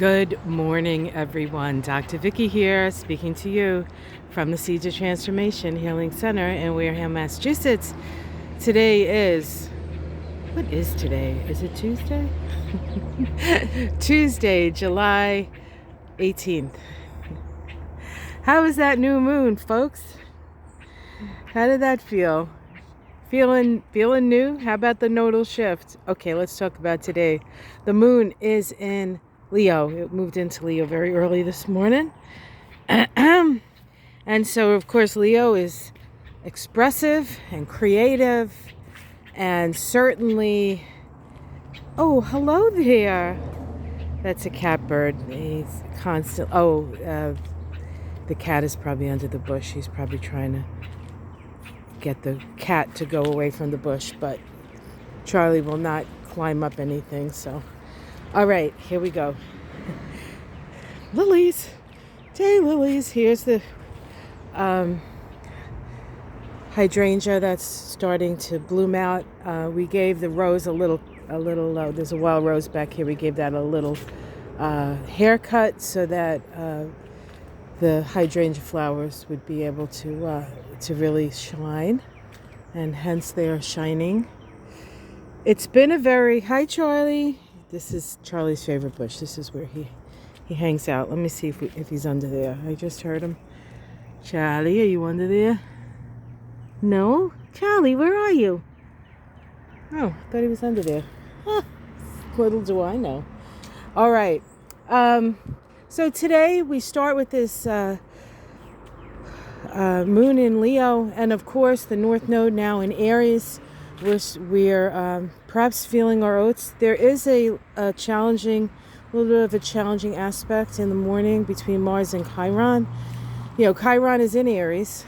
Good morning, everyone. Dr. Vicky here, speaking to you from the Seeds of Transformation Healing Center in Wareham, Massachusetts. Today is, what is today? Is it Tuesday? Tuesday, July 18th. How was that new moon, folks? How did that feel? Feeling new? How about the nodal shift? Okay, let's talk about today. The moon is in Leo. It moved into Leo very early this morning. And so, of course, Leo is expressive and creative and certainly... Oh, hello there. That's a catbird. He's constant... the cat is probably under the bush. He's probably trying to get the cat to go away from the bush, but Charlie will not climb up anything, so... All right, here we go. Lilies. Daylilies. Here's the hydrangea that's starting to bloom out. We gave the rose a little, there's a wild rose back here. We gave that a little haircut so that the hydrangea flowers would be able to really shine, and hence they are shining. It's been a very... Hi, Charlie. This is Charlie's favorite bush. This is where he hangs out. Let me see if he's under there. I just heard him. Charlie, are you under there? No? Charlie, where are you? Oh, I thought he was under there. Huh. Little do I know. All right. So today we start with this moon in Leo, and of course the North Node now in Aries. We're perhaps feeling our oats. There is a little bit of a challenging aspect in the morning between Mars and Chiron. You know, Chiron is in Aries.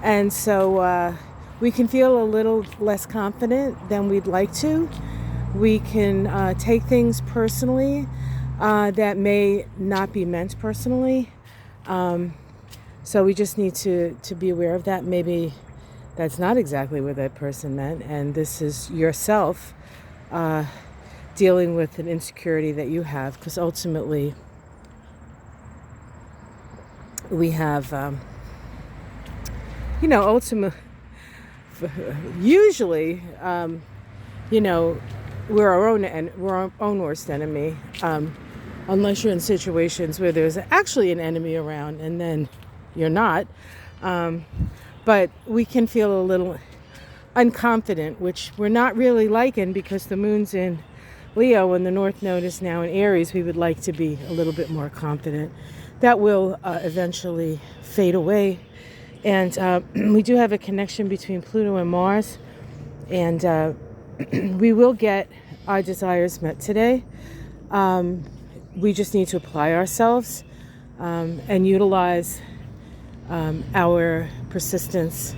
And so we can feel a little less confident than we'd like to. We can take things personally that may not be meant personally. So we just need to be aware of that. Maybe that's not exactly what that person meant, and this is yourself dealing with an insecurity that you have, because ultimately we have, usually, we're our own worst enemy, unless you're in situations where there's actually an enemy around, and then you're not. But we can feel a little unconfident, which we're not really liking, because the moon's in Leo and the North Node is now in Aries. We would like to be a little bit more confident. That will eventually fade away. And we do have a connection between Pluto and Mars. And we will get our desires met today. We just need to apply ourselves and utilize our persistence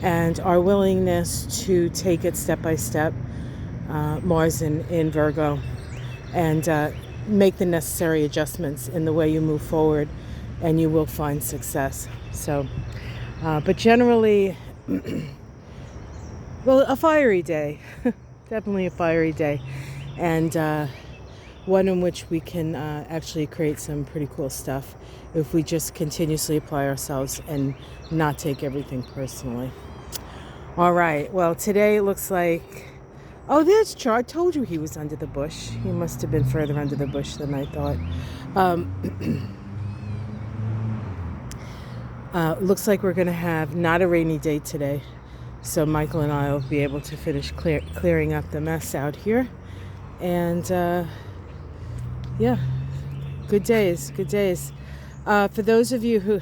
and our willingness to take it step by step, Mars in Virgo, and make the necessary adjustments in the way you move forward, and you will find success. So, but generally, well, a fiery day, definitely a fiery day, and one in which we can actually create some pretty cool stuff if we just continuously apply ourselves and not take everything personally. All right, well, today it looks like... Oh, there's Char. I told you he was under the bush. He must have been further under the bush than I thought. Looks like we're going to have not a rainy day today. So Michael and I will be able to finish clearing up the mess out here. And yeah, good days. For those of you who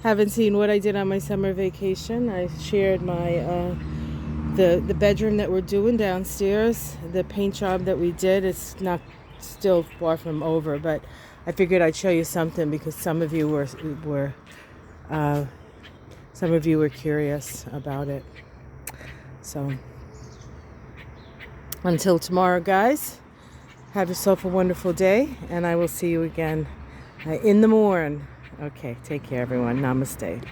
haven't seen what I did on my summer vacation, I shared my the bedroom that we're doing downstairs, the paint job that we did. It's not still far from over, but I figured I'd show you something because some of you were curious about it. So until tomorrow, guys, have yourself a wonderful day, and I will see you again in the morning. Okay, take care, everyone. Namaste.